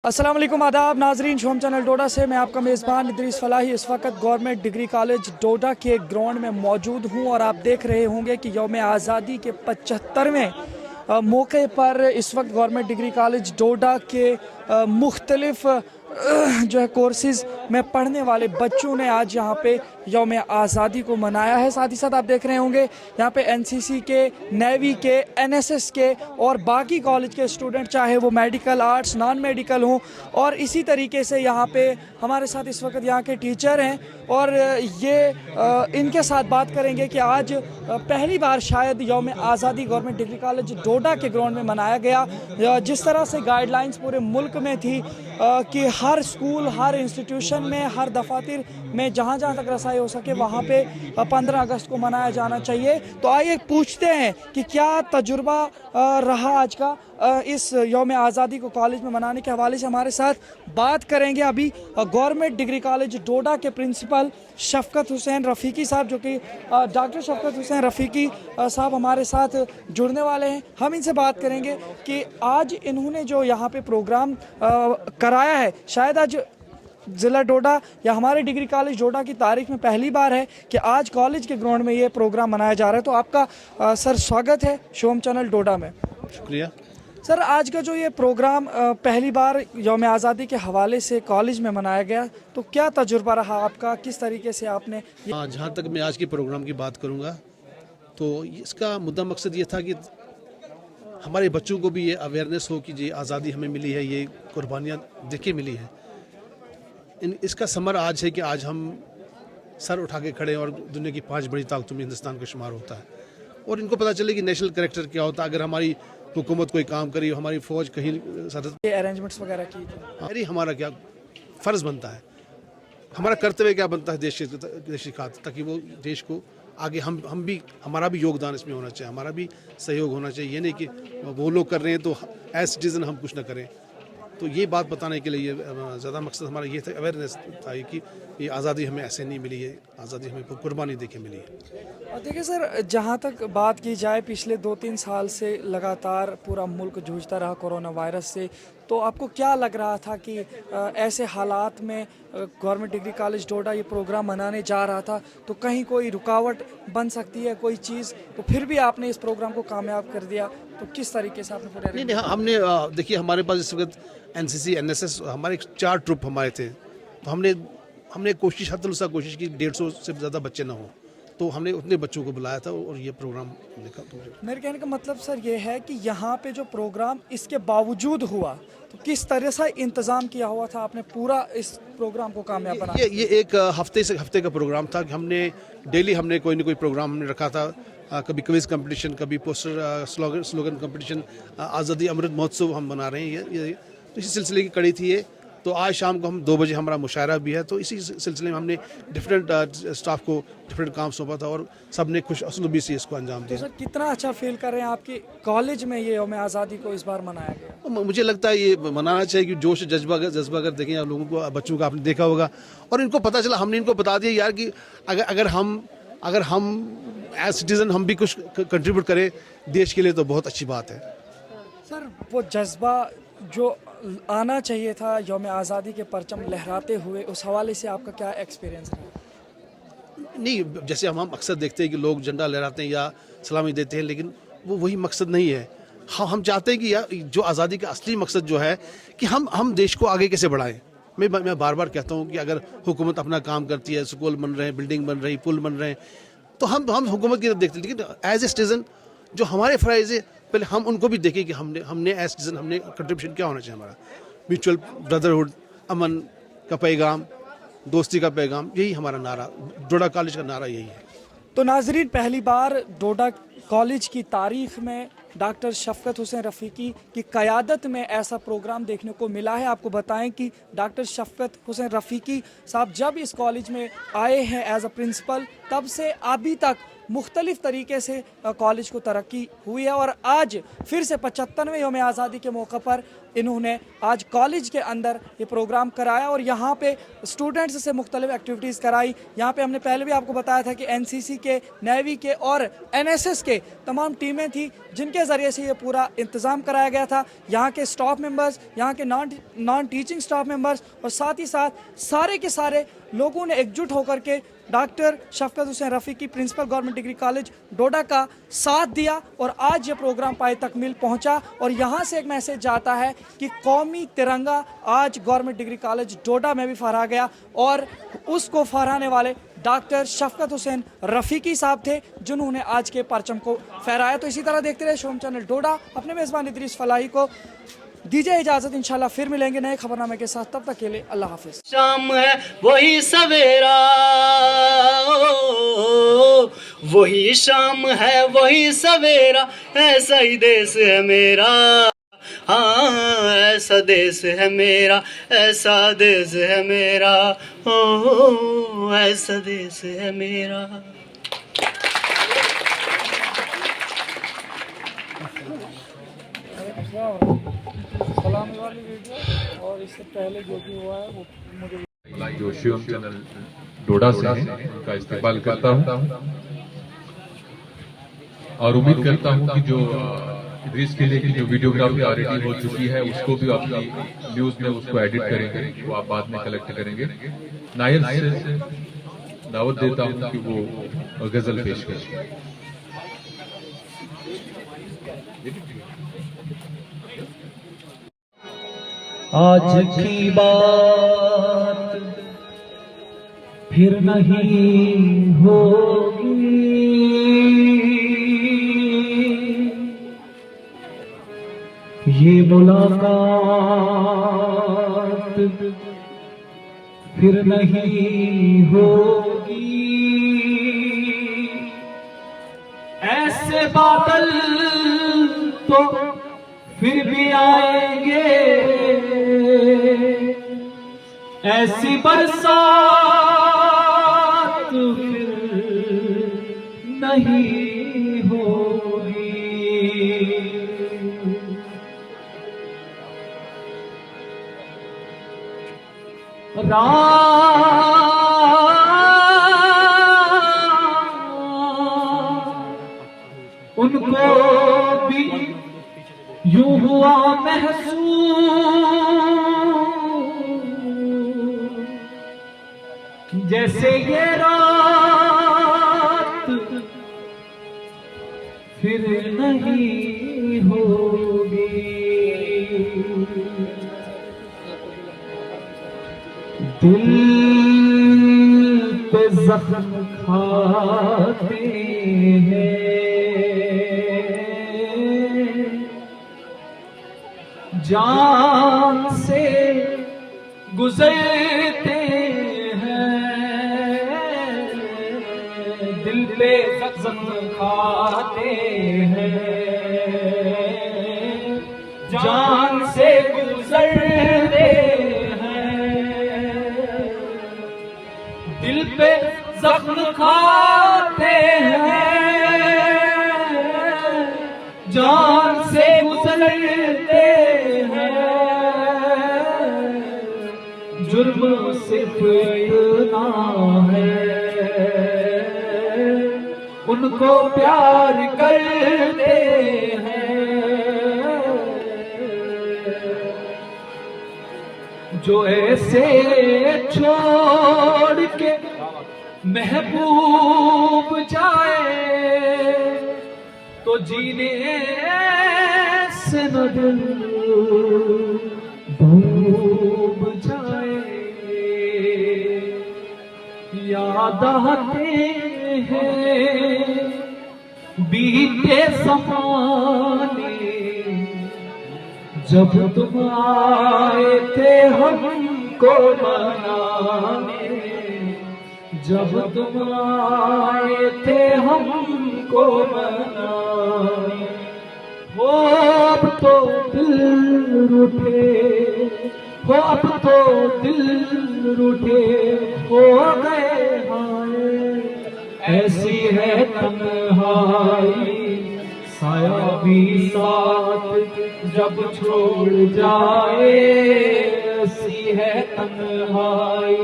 अस्सलाम वालेकुम आदाब नाजरीन, शोम चैनल डोडा से मैं आपका मेज़बान इदरीस फलाही इस वक्त गवर्नमेंट डिग्री कॉलेज डोडा के ग्राउंड में मौजूद हूं और आप देख रहे होंगे कि यौम आज़ादी के 75वें मौके पर इस वक्त गवर्नमेंट डिग्री कॉलेज डोडा के मुख्तलिफ जो है कोर्सेज़ में पढ़ने वाले बच्चों ने आज यहाँ पे यौम आज़ादी को मनाया है। साथ ही साथ आप देख रहे होंगे यहाँ पे एनसीसी के, नेवी के, एनएसएस के और बाकी कॉलेज के स्टूडेंट, चाहे वो मेडिकल, आर्ट्स, नॉन मेडिकल हों, और इसी तरीके से यहाँ पे हमारे साथ इस वक्त यहाँ के टीचर हैं और ये इनके साथ बात करेंगे कि आज पहली बार शायद यौम आज़ादी गवर्नमेंट डिग्री कॉलेज डोडा के ग्राउंड में मनाया गया। जिस तरह से गाइडलाइंस पूरे मुल्क में थी कि हर स्कूल, हर इंस्टीट्यूशन में, हर दफातर में जहाँ जहाँ तक रसाई हो सके वहाँ पे 15 अगस्त को मनाया जाना चाहिए। तो आइए पूछते हैं कि क्या तजुर्बा रहा आज का इस यौम आज़ादी को कॉलेज में मनाने के हवाले से। हमारे साथ बात करेंगे अभी गवर्नमेंट डिग्री कॉलेज डोडा के प्रिंसिपल शफ़क़त हुसैन रफ़ीकी साहब, जो कि डॉक्टर शफ़क़त हुसैन रफ़ीकी साहब हमारे साथ जुड़ने वाले हैं। हम इनसे बात करेंगे कि आज इन्होंने जो यहाँ पे प्रोग्राम कराया है, शायद आज ज़िला डोडा या हमारे डिग्री कॉलेज डोडा की तारीख में पहली बार है कि आज कॉलेज के ग्राउंड में ये प्रोग्राम मनाया जा रहा है। तो आपका सर स्वागत है शोम चैनल डोडा में। शुक्रिया सर, आज का जो ये प्रोग्राम पहली बार यौम आज़ादी के हवाले से कॉलेज में मनाया गया, तो क्या तजुर्बा रहा आपका, किस तरीके से आपने? जहाँ तक मैं आज के प्रोग्राम की बात करूँगा तो इसका मुद्दा मकसद ये था कि हमारे बच्चों को भी ये अवेयरनेस हो कि ये आज़ादी हमें मिली है, ये कुर्बानियाँ देखे मिली है। इसका समर आज है कि आज हम सर उठा के खड़े और दुनिया की 5 बड़ी ताकतों में हिंदुस्तान का शुमार होता है और इनको पता चले कि नेशनल कैरेक्टर क्या होता है। अगर हमारी हुकूमत कोई काम करी, हमारी फ़ौज कहीं सरहद अरेंजमेंट्स वगैरह की थी, हमारा क्या फ़र्ज़ बनता है, हमारा कर्तव्य क्या बनता है देश की खातिर, ताकि वो देश को आगे हम भी, हमारा भी योगदान इसमें होना चाहिए, हमारा भी सहयोग होना चाहिए। ये नहीं कि वो लोग कर रहे हैं तो एज सिटीज़न हम कुछ ना करें। तो ये बात बताने के लिए ज़्यादा मकसद हमारा ये था, अवेयरनेस था कि ये आज़ादी हमें ऐसे नहीं मिली है, आज़ादी हमें कुर्बानी देके मिली है। और देखिए सर, जहाँ तक बात की जाए, पिछले 2-3 साल से लगातार पूरा मुल्क जूझता रहा कोरोना वायरस से, तो आपको क्या लग रहा था कि ऐसे हालात में गवर्नमेंट डिग्री कॉलेज डोडा ये प्रोग्राम मनाने जा रहा था तो कहीं कोई रुकावट बन सकती है, कोई चीज़, तो फिर भी आपने इस प्रोग्राम को कामयाब कर दिया, तो किस तरीके से आपने पूरे? नहीं, हमने देखिए हमारे पास इस वक्त एनसीसी, एनएसएस, हमारे 4 ट्रुप हमारे थे, तो हमने कोशिश, हद कोशिश की 150 से ज़्यादा बच्चे ना हों, तो हमने उतने बच्चों को बुलाया था और ये प्रोग्राम देखा। मेरे कहने का मतलब सर ये है कि यहाँ पे जो प्रोग्राम इसके बावजूद हुआ, तो किस तरह से इंतज़ाम किया हुआ था आपने पूरा इस प्रोग्राम को कामयाब बनाया? ये एक हफ्ते का प्रोग्राम था कि हमने डेली कोई ना कोई प्रोग्राम हमने रखा था। कभी क्विज कंपटीशन, कभी पोस्टर स्लोगन कंपटीशन, आज़ादी अमृत महोत्सव हम मना रहे हैं, ये तो इसी सिलसिले की कड़ी थी ये। तो आज शाम को हम 2 बजे हमारा मुशायरा भी है, तो इसी सिलसिले में हमने डिफरेंट स्टाफ को डिफरेंट काम सौंपा था और सब ने खुश असलूबी से इसको अंजाम दिया। तो सर कितना अच्छा फील कर रहे हैं आपके कॉलेज में ये यौम आज़ादी को इस बार मनाया गया? तो मुझे लगता है ये मनाना चाहिए कि जोश जज्बा अगर देखें आप लोगों को, बच्चों का आपने देखा होगा और इनको पता चला, हमने इनको बता दिया यार कि अगर हम एज सिटीज़न हम भी कुछ कंट्रीब्यूट करें देश के लिए तो बहुत अच्छी बात है। सर वो जज्बा जो आना चाहिए था यौम आज़ादी के परचम लहराते हुए, उस हवाले से आपका क्या एक्सपीरियंस रहा? नहीं, जैसे हम अक्सर देखते हैं कि लोग झंडा लहराते हैं या सलामी देते हैं, लेकिन वो वही मकसद नहीं है। हम चाहते हैं कि यार जो आज़ादी का असली मकसद जो है कि हम देश को आगे कैसे बढ़ाएं। मैं बार बार कहता हूँ कि अगर हुकूमत अपना काम करती है, स्कूल बन रहे हैं, बिल्डिंग बन रही, पुल बन रहे हैं, तो हम हुकूमत की तरफ देखते हैं, लेकिन एज ए सिटीज़न जो हमारे फ़राइज़ है पहले हम उनको भी देखें कि हमने एज सिटीज़न हमने कंट्रीब्यूशन क्या होना चाहिए। हमारा म्यूचुअल ब्रदरहुड, अमन का पैगाम, दोस्ती का पैगाम, यही हमारा नारा, डोडा कॉलेज का नारा यही है। तो नाजरीन, पहली बार डोडा कॉलेज की तारीख में डॉक्टर शफ़क़त हुसैन रफ़ीकी की क़यादत में ऐसा प्रोग्राम देखने को मिला है। आपको बताएं कि डॉक्टर शफ़क़त हुसैन रफ़ीकी साहब जब इस कॉलेज में आए हैं एज अ प्रिंसिपल, तब से अभी तक मुख्तलिफ़ तरीके से कॉलेज को तरक्की हुई है और आज फिर से 75वें यौम आज़ादी के मौके पर इन्होंने आज कॉलेज के अंदर ये प्रोग्राम कराया और यहाँ पे स्टूडेंट्स से मुख्तलिफ एक्टिविटीज़ कराई। यहाँ पे हमने पहले भी आपको बताया था कि एनसीसी के, नेवी के और एनएसएस के तमाम टीमें थी जिनके उनके ज़रिए से ये पूरा इंतज़ाम कराया गया था। यहाँ के स्टाफ मेंबर्स, यहाँ के नॉन टीचिंग स्टाफ मेंबर्स और साथ ही साथ सारे के सारे लोगों ने एकजुट होकर के doctor Shafqat Hussain Rafiqui principal government degree college Doda का साथ दिया और आज ये प्रोग्राम पाए तकमील पहुंचा। और यहाँ से एक मैसेज जाता है कि कौमी तिरंगा आज गवर्नमेंट डिग्री कॉलेज डोडा में भी फहरा गया और उसको फहराने वाले डॉक्टर शफकत हुसैन रफ़ीकी साहब थे जिन्होंने आज के परचम को फहराया। तो इसी तरह देखते रहे शोम चैनल डोडा। अपने मेज़बान इदरीस फलाही को दीजिए इजाज़त, इंशाल्लाह फिर मिलेंगे नए खबरनामे के साथ। तब तक के लिए अल्लाह हाफिज़। शाम है वही सवेरा, वही शाम है वही सवेरा, ऐसा ही देश है मेरा। हाँ ऐसा देश है मेरा, ऐसा देश है मेरा, ओ ऐसा देश है मेरा। सलामी वाली वीडियो और इससे पहले जो भी हुआ है वो मुझे जो शिवम चैनल डोडा से हैं उनका इस्तेमाल करता हूं और उम्मीद करता हूं कि जो इदरीस के लिए की जो वीडियोग्राफी ऑलरेडी हो चुकी है उसको भी अपनी न्यूज में उसको एडिट करेंगे, वो आप बाद में कलेक्ट करेंगे। नायर से दावत देता हूं कि वो गजल पेश करें। आज की बात फिर नहीं होगी, ये मुलाकात फिर नहीं होगी। ऐसे बादल तो फिर भी आएंगे, ऐसी बरसात फिर नहीं होगी। उनको भी यूं हुआ महसूस जैसे ये रात फिर नहीं होगी। दिल पे जख्म खाते हैं, जान से गुजरते हैं, दिल पे जख्म खाते हैं, जान से गुजरते हैं, दिल पे जख्म खाते हैं, जान से गुजरते हैं। जुर्म सिर्फ इतना है, उनको प्यार करते हैं, जो ऐसे छोड़ के महबूब जाए तो जीने से न दिल डूब जाए। याद आते हैं बीते ज़माने, जब तुम आए थे हमको मनाने, जब तुम आए थे हमको मनाने। हो अब तो दिल रूठे, हो अब तो दिल रूठे हो गए हाय, ऐसी है तन्हाई साया भी साथ जब छोड़ जाए, ऐसी है तन्हाई।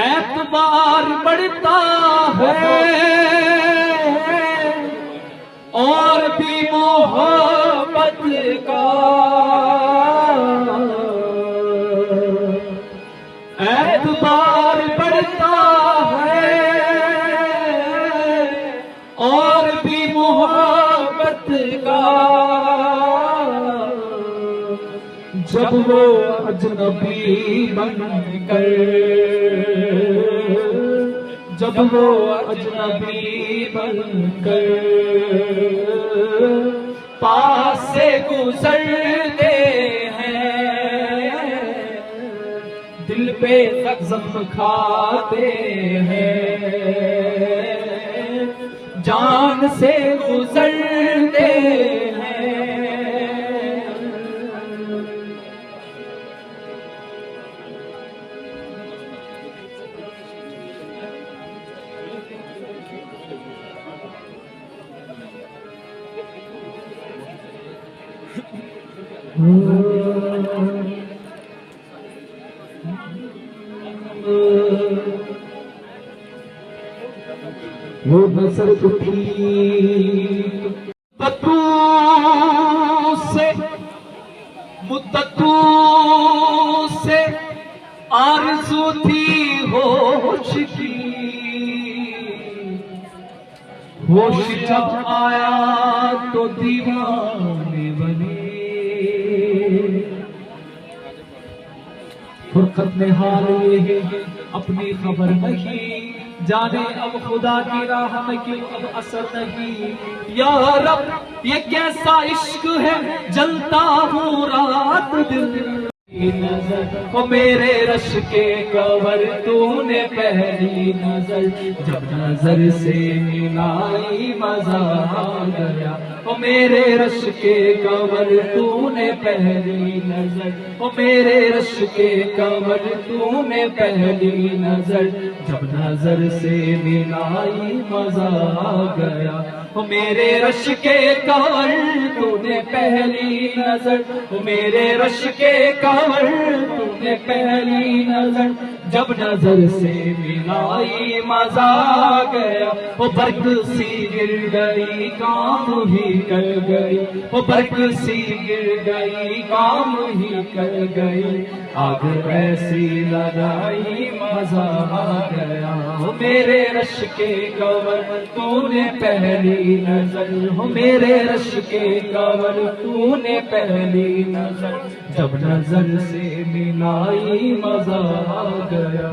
एतबार बढ़ता है और भी मोहब्बत का एतबार बढ़ता है, और भी मोहब्बत का जब वो अजनबी बनकर, जब वो अजनबी बनकर पास से गुजरते हैं, दिल पे जख्म खाते हैं, जान से गुजरते हैं। वो नजर उठी मुद्दतों से, मुद्दतों से आरज़ू थी होश की, होश जब आया तो दीवाने बने। फुरकत में हाल ये है अपनी खबर नहीं, जाने अब खुदा की राह में क्यों अब असर नहीं। या रब ये कैसा इश्क है, जलता हूँ रात दिन। नजर को मेरे रश के कवर तूने पहली नजर, जब नजर से मिलाई मजा आ गया। ओ मेरे रश के कवर तूने पहली नजर, ओ मेरे रश के कवर तूने पहली नजर, जब नजर से मिलाई मजा आ गया। ओ मेरे रश के कवर तूने पहली नजर, ओ मेरे रश के कवर तूने पहली नजर, जब नजर से मिलाई मजा आ गया। वो बर्क सी गिर गई काम ही कर गई, वो बर्क सी गिर गई काम ही कर गई। आग ऐसी लगाई मजा आ गया। हो मेरे रश के कवर तूने पहली नजर, हो मेरे रश के कवर तूने पहली नजर, जब नजर से मिलाई मजा आ गया।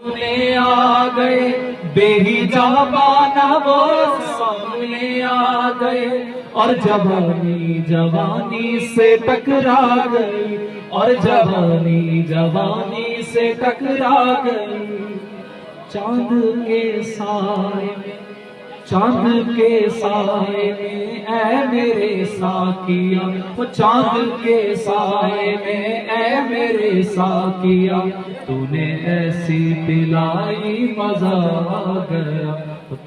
सामने आ गए बेहिजाबाना वो सामने आ गए, और जवानी जवानी से टकरा गई, और जवानी जवानी से टकरा गई। चांद के साए में, चांद के साए में ऐ मेरे साकिया, वो चांद के साए में ऐ मेरे साकिया, तूने ऐसी पिलाई मजा आ गया।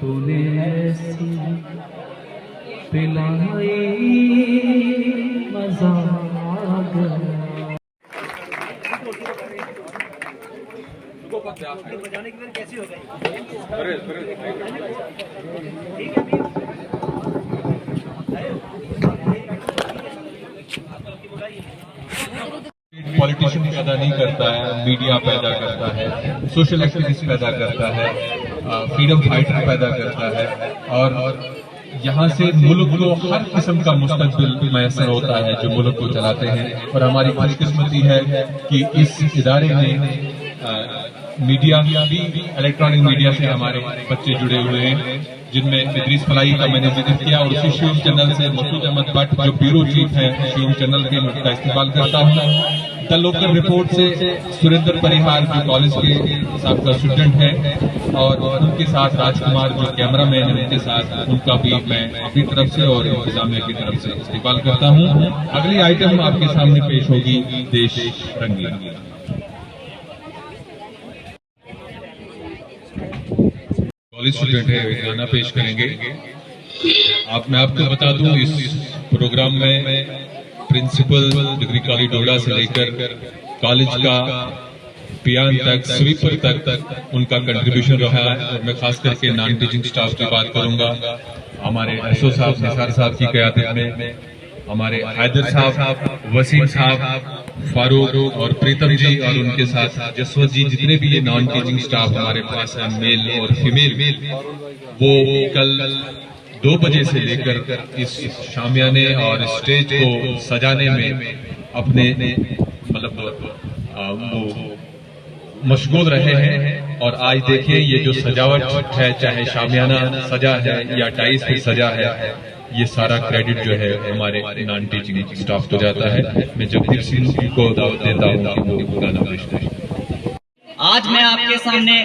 तूने ऐसी पिलाई मजा आ गया। बजाने की कैसी हो गई? पॉलिटिशियन पैदा नहीं करता है, मीडिया पैदा करता है, सोशल एक्टिविस्ट पैदा करता है, फ्रीडम फाइटर पैदा करता है, और यहाँ से मुल्क को हर किस्म का मुस्तकबिल मैसर होता है जो मुल्क को चलाते हैं। और हमारी खुशकिस्मती है कि इस इदारे में मीडिया भी, इलेक्ट्रॉनिक मीडिया से हमारे बच्चे जुड़े हुए हैं, जिनमें इदरीस फलाही का मैंने जिक्र किया, और उसी शिवम चैनल से मसूद अहमद भट्ट जो ब्यूरो चीफ है शिवम चैनल के, मैं इस्तेमाल करता हूँ। द लोकल रिपोर्ट से सुरेंद्र परिहार जो कॉलेज के साहब का स्टूडेंट है, और उनके साथ राजकुमार जो कैमरामैन है, उनके साथ उनका भी मैं अपनी तरफ से और इंतजामिया की तरफ से इस्तेमाल करता हूँ। अगली आइटम आपके सामने पेश होगी देश रंगीला। कॉलेज स्टूडेंट है, एक गाना पेश करेंगे। मैं आपको बता दूं, इस प्रोग्राम में प्रिंसिपल डिग्री कॉलेज डोडा से लेकर कॉलेज का पियान तक, स्वीपर तक उनका कंट्रीब्यूशन रहा है। और मैं खास करके नॉन टीचिंग स्टाफ की बात करूंगा। हमारे एसओ साहब, निसार साहब की क़यादत में हमारे हैदर साहब, वसीम साहब, फारूक और प्रीतम जी और उनके साथ जसवंत जी, जितने भी ये नॉन टीचिंग स्टाफ हमारे पास हैं, मेल और फीमेल, वो कल 2 बजे से लेकर इस शामियाने और स्टेज को सजाने में अपने वो मशगूल रहे हैं। और आज देखिए ये जो सजावट है, चाहे शामियाना सजा है या टाइल्स पे सजा है, ये सारा क्रेडिट जो है हमारे नॉन टीचिंग स्टाफ को जाता है। मैं जगदीप सिंह को दावत देता हूँ कि वो गाना पेश करें। आज मैं आपके सामने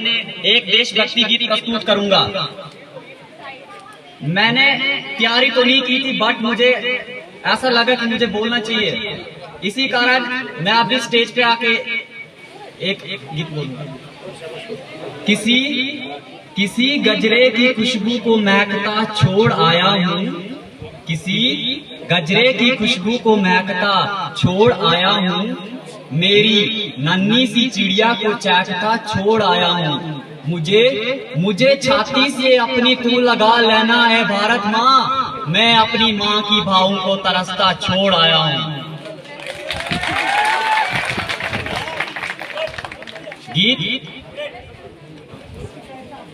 एक देशभक्ति गीत प्रस्तुत करूंगा। मैंने तैयारी तो नहीं की थी, बट मुझे ऐसा लगा कि मुझे बोलना चाहिए, इसी कारण मैं अभी स्टेज पे आके एक गीत बोलूंगा। किसी गजरे की खुशबू को महकता छोड़ आया हूँ, किसी गजरे की खुशबू को महकता छोड़ आया हूँ, मेरी नन्ही सी चिड़िया को चहकता छोड़ आया हूँ। मुझे छाती से अपनी तू लगा लेना है भारत माँ, मैं अपनी माँ की भावों को तरसता छोड़ आया हूँ। गीत।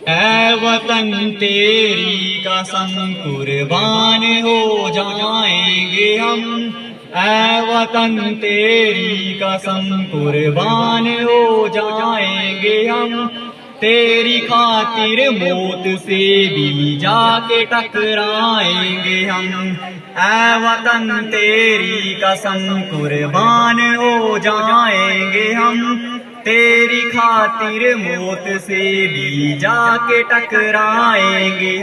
ऐ वतन तेरी कसम कुर्बान हो जाएंगे हम, ऐ वतन तेरी कसम कुर्बान हो जाएंगे हम, तेरी खातिर मौत से भी जाके टकराएंगे हम, ऐ वतन तेरी कसम कुर्बान हो जाएंगे हम, तेरी खातिर मौत से भी जाके टकराएंगे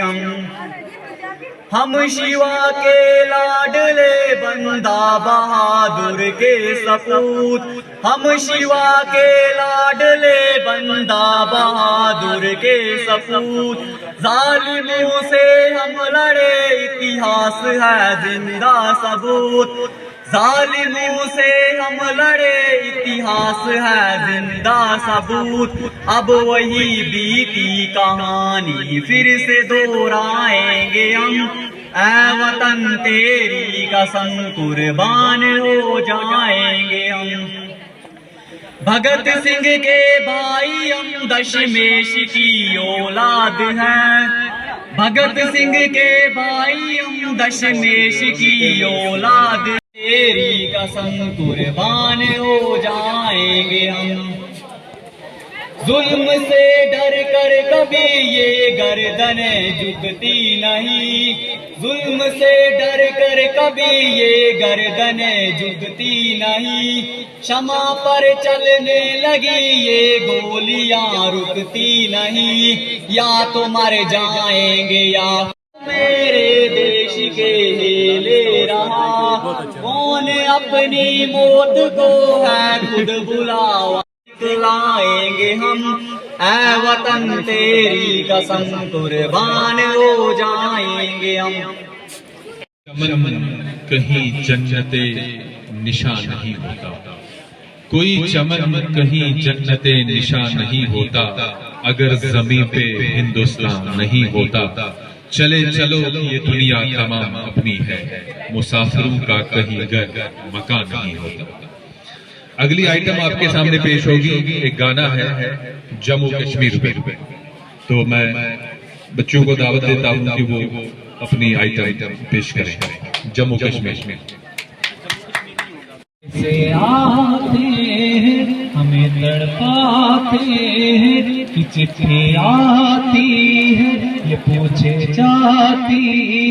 हम शिवा के लाडले बंदा बहादुर के सपूत, हम शिवा के लाडले बंदा बहादुर के सपूत, जालिमों से हम लड़े इतिहास है जिंदा सबूत, जालिमों से हम लड़े इतिहास है जिंदा सबूत, अब वही बीती कहानी फिर से दोहराएंगे हम, ऐ वतन तेरी कसम कुर्बान हो जाएंगे हम। भगत सिंह के भाई हम दशमेश की औलाद हैं, भगत सिंह के भाई हम दशमेश की औलाद, तेरी कसम कुर्बान हो जाएंगे हम। जुल्म से डर कर कभी ये गर्दन झुकती नहीं, जुल्म से डर कर कभी ये गर्दन झुकती नहीं, क्षमा पर चलने लगी ये गोलियां रुकती नहीं, या तो मर जाएंगे या मेरे देश के ले रहा, कौन अपनी मौत को है खुद बुलावा लाएंगे हम, ऐ वतन तेरी कसम कुर्बान हो जाएंगे हम। चमन कहीं जन्नते निशान नहीं होता, कोई चमन कहीं जन्नते निशान नहीं होता, अगर जमीन पे हिंदुस्तान नहीं होता, चले चलो ये दुनिया तमाम अपनी है, मुसाफिरों का कहीं घर मकान नहीं होता। अगली आइटम आपके सामने पेश होगी, एक गाना है जम्मू कश्मीर पे, तो मैं बच्चों को दावत देता हूं कि वो अपनी आइटम पेश करें जम्मू कश्मीर में। से आते हैं हमें तड़पाते हैं कि चिट्ठी आती है, ये पूछे जाती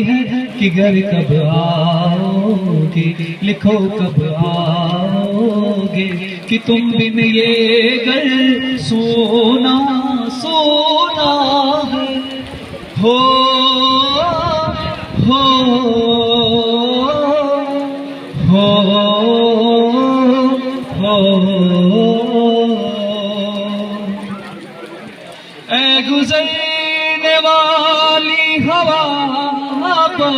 है कि घर कब आओगे, लिखो कब आओगे, कि तुम बिन ये घर सोना सोना है, हो ऐ गुजरने वाली हवा बता,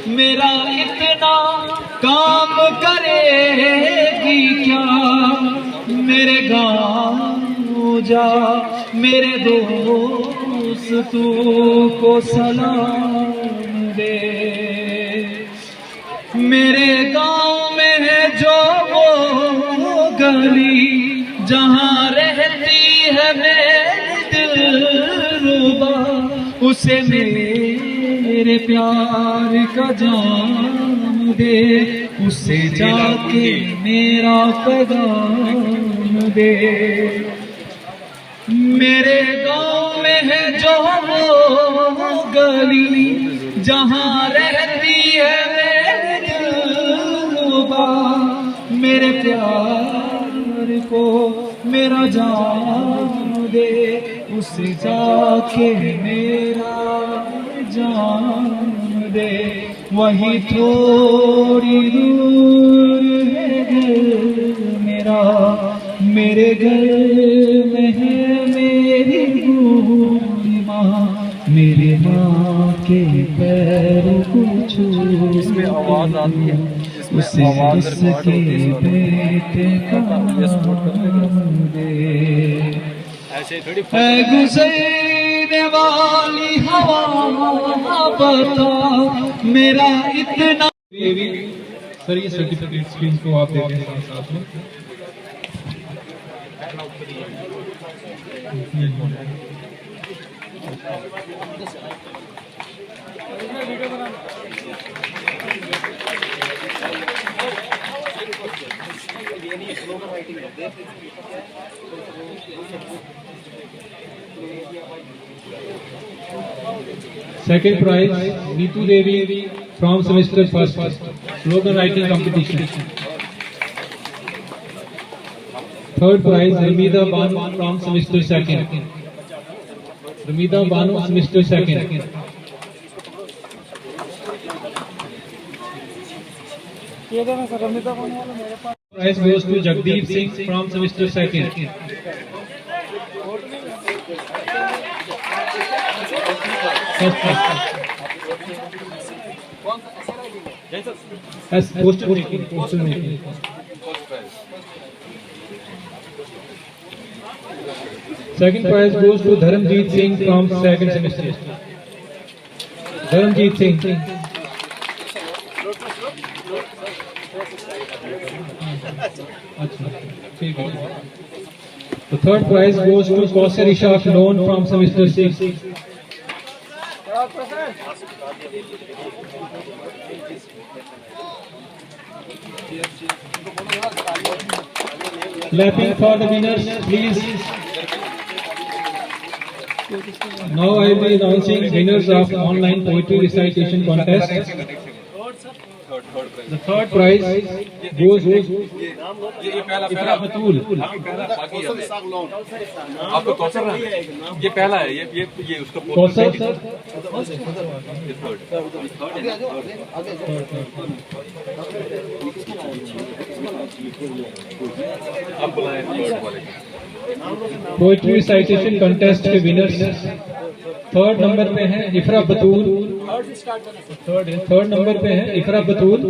मेरा इतना काम करेगी क्या, मेरे गाँव जा मेरे दोस्तों को सलाम दे। मेरे गांव में है जो वो गली जहां रहती है मेरी दिलरुबा, उसे मेरे प्यार का जाम दे, उसे जाके मेरा पैगाम दे। मेरे गांव में है जो वो गली जहां रहती है मेरी दिलरुबा, मेरे प्यार को मेरा जाम दे, उसे जाके मेरा जाम दे। वही थोड़ी दूर है घर मेरा, मेरे घर में है मेरी बूढ़ी माँ, मेरे माँ के पैरों को छू, इसमें आवाज आती है, उसे उसके बेटे का नाम दे। है गुजरने वाली हवा बता मेरा इतना। सर ये सर्टिफिकेट स्क्रीन को आप देखें साथ में। Second prize, Neetu Devi from semester first, slogan writing competition. Third prize, Ramida Banu from semester second. Ramida Banu, semester second. Prize goes to Jagdeep Singh from semester second. As poster making. Second prize goes to Dharamjeet Singh from second semester. Dharamjeet Singh. The third prize goes to Kausar Ishaq Loan from semester 6. Clapping for the winners, please. Now I will be announcing winners of online poetry recitation contest. The third prize goes to Ifra Batul. आपको कौशल ना ये पहला है, ये उसका Kausar sir. आप बुलाएं third वाले। पोइट्री रिसाइटेशन कंटेस्ट के विनर्स थर्ड नंबर पे हैं इफरा बतूल। थर्ड नंबर पे हैं Ifra Batool,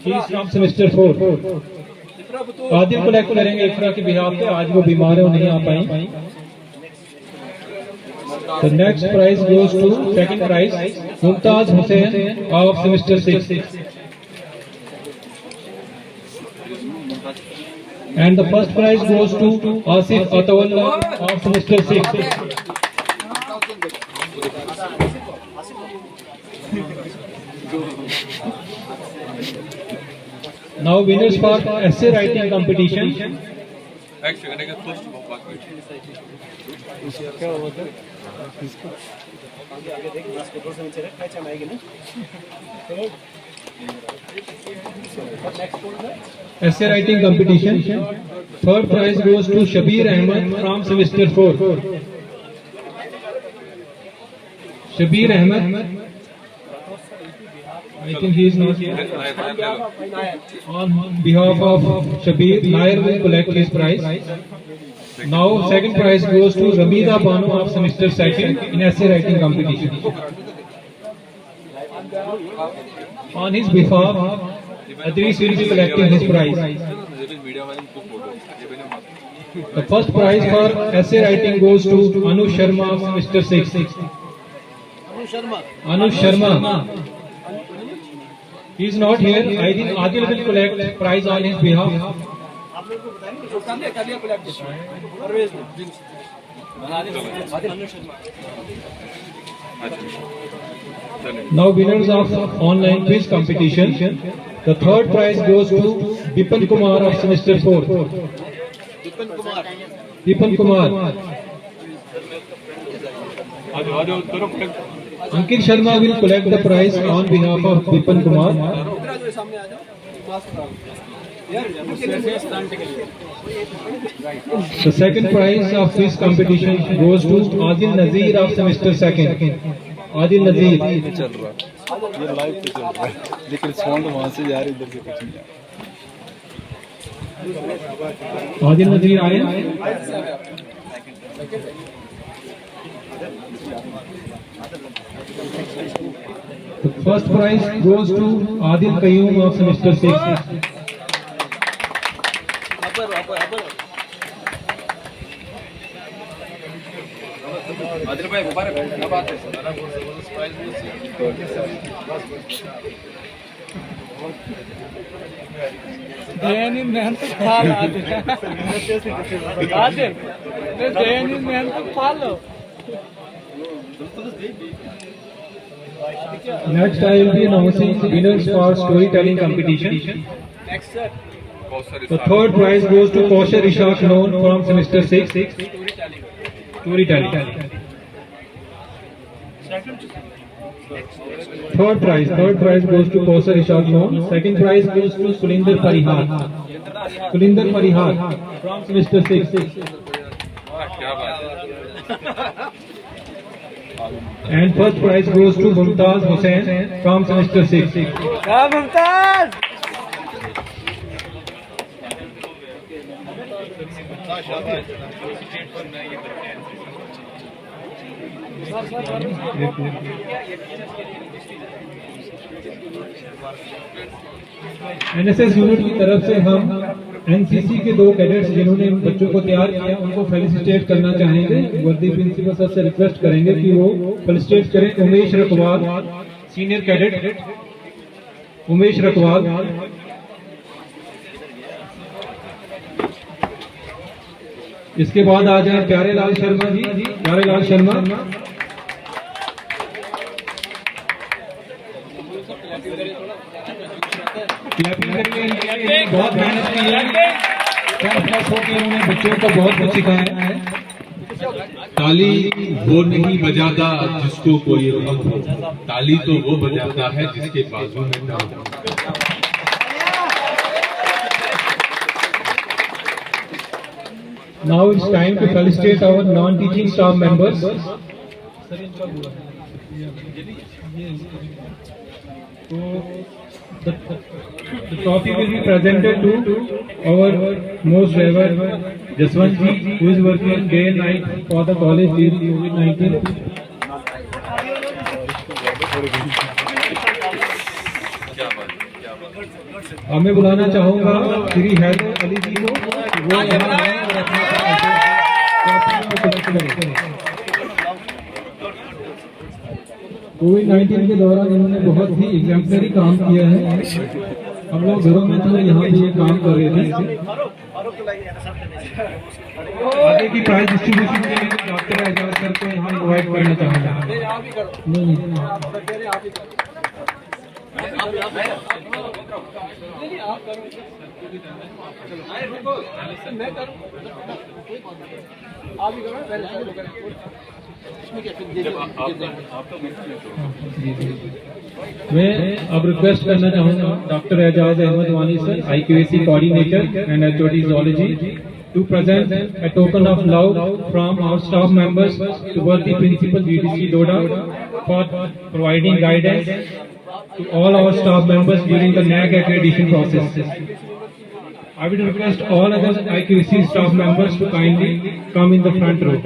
he is from semester 4। Adil collect करेंगे इफरा के बिहाफ पे, आज वो बीमार है, वो नहीं आ पाई। The next prize goes to second prize Mumtaz Hussain of semester 6, and the first prize goes to Asif Atawalla of semester 6. Now winners for essay writing competition. Essay writing competition. Third prize goes to Shabir Ahmed from semester 4. Shabir Ahmed, I think he is not here. On behalf of Shabir, Nair will collect his prize. Now second prize goes to Ramida Banu of semester 2nd in essay writing competition. On his behalf, Adris will be collecting his prize. The first prize for essay writing goes to Anu Sharma of Semester 6. Anu Sharma. He is not here. I think Adil will collect prize on his behalf. Now winners of online quiz competition. The third prize goes to Dipan Kumar of Semester 4. Dipan Kumar. Ankit Sharma will collect the prize on behalf of Dipan Kumar. The second prize of this competition goes to Adil Nazir of Semester 2nd. Adil Nazir. चल रहा ये live पे चल रहा है लेकिन sound वहां से जा रही इधर से कुछ नहीं आ Adil Nazir आए. The first prize goes to Adil Qayyum of Semester 6. Next, I will be announcing winners for storytelling competition. The third prize goes to Kaushal Ishaq Noon from Semester 6. Storytelling. Third prize goes to Kaushal Ishaq Noon. Second prize goes to Sulinder Parihar. Sulinder Parihar from Semester 6. And first prize goes to Mumtaz Hussain from Semester 6. Mumtaz! NSS unit की तरफ से हम NCC के 2 cadets जिन्होंने बच्चों को तैयार किया उनको फेलिसिटेट करना चाहेंगे। वर्दी प्रिंसिपल सर से रिक्वेस्ट करेंगे कि वो फेलिसिटेट करें। Umesh Rakwal senior cadet, Umesh Rakwal. इसके बाद आ जाए प्यारेलाल शर्मा जी। प्यारेलाल शर्मा बहुत मेहनत की है, उन्होंने बच्चों को बहुत कुछ सिखाया है। ताली वो नहीं बजाता जिसको कोई गम हो, ताली तो वो बजाता है जिसके बाजू में दम हो। Now it's time to felicitate our non-teaching staff members. The trophy will be presented to our most revered Jaswant ji, who is working day and night for the college during COVID-19. मैं बुलाना चाहूंगा श्री हैदर अली जी को, वो यहाँ आए और अपना कोविड-19 के दौरान इन्होंने बहुत ही एग्जाम्पलरी काम किया है। हम लोग घरों में थे, यहाँ भी ये काम कर रहे थे। आगे की प्राइज डिस्ट्रीब्यूशन के लिए डॉक्टर एजाज सर को यहाँ इनवाइट करना चाहूँगा। मैं अब रिक्वेस्ट करना चाहूँगा doctor Ejaz Ahmad Wani sir, IQAC coordinator and HOD zoology, to present a token of love from our staff members towards the principal GDC Doda for providing guidance to all our staff members during the NAG accreditation process. I would request all other IQAC staff members to kindly come in the front row.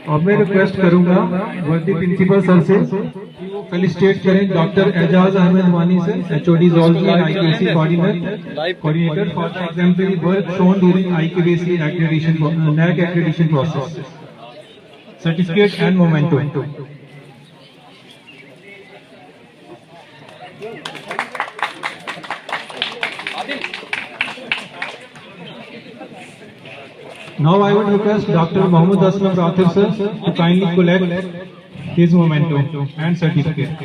और मैं request करूंगा वर्दी principal sir से कि वो felicitate करें doctor Ejaz Ahmad Wani sir, HOD zoology and IQAC coordinator for the exemplary work shown during IQAC accreditation NAAC accreditation process, certificate and memento. Now I would request Dr. Mohammad Aslam Rathir sir to kindly collect his memento and certificate.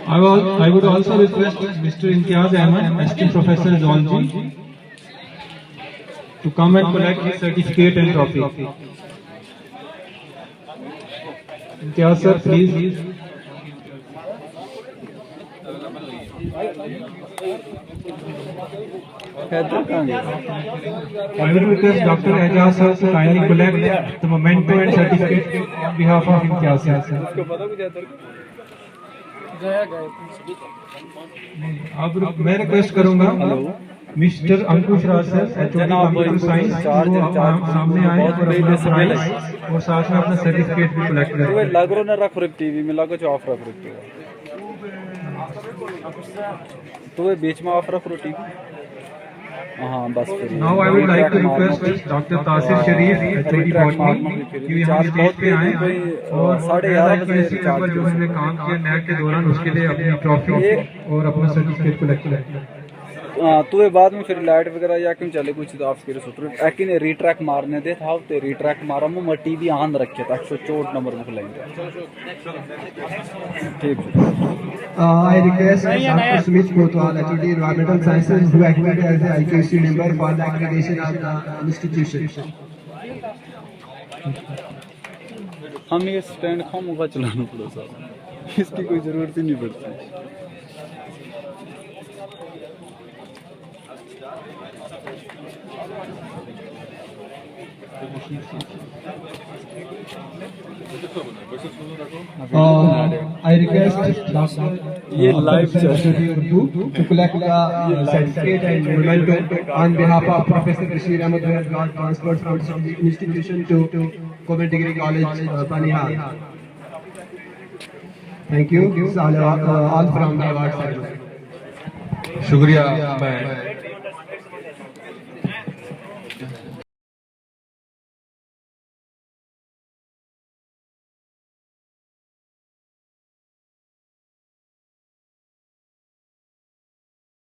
I would also request Mr. Imtiaz Ahmed, Assistant Professor Zoology, to come and collect his certificate and trophy. Imtiaz sir, please. I will request Dr. Ejaz sir to kindly collect the memento and certificate on behalf of Imtiaz sir. अब मैं request करूंगा mister अंकुश राज sir, HOD computer science, सामने आए और अपना prize और साथ में अपना सर्टिफिकेट भी कलेक्ट करें। लागरो ना रख टीवी में लागो ऑफ रख तो वे बीच में ऑफ रख टीवी। हाँ बस। Now I would like to request Dr. Tasir Sharif, HOD botany, कि यहाँ स्टेज पे आए और 11:30 पर जो मैंने काम किया नैक के दौरान उसके लिए अपनी ट्रॉफी और अपना सर्टिफिकेट कलेक्ट करें। तो बाद में फिर लाइट वगैरह या क्यों चले कुछ तो आपके सूत्र एकिन रीट्रैक मारने दे था ते रीट्रैक मारा मु टीवी आन रखे था 164 नंबर में खुलाएंगे। ठीक I request Dr. Smith Kotwal, HOD Environmental Sciences, who acted as the IQC member for the accreditation of the institution. हम ये स्टैंड खामोगा चलाना पड़ा साहब, इसकी कोई जरूरत ही नहीं पड़ती। I request Dr. to collect the certificate and memento on behalf of Professor Bashir Ahmed, who has got transferred from the institution to Government Degree College, Banihal. Thank you. All from the award ceremony. शुक्रिया।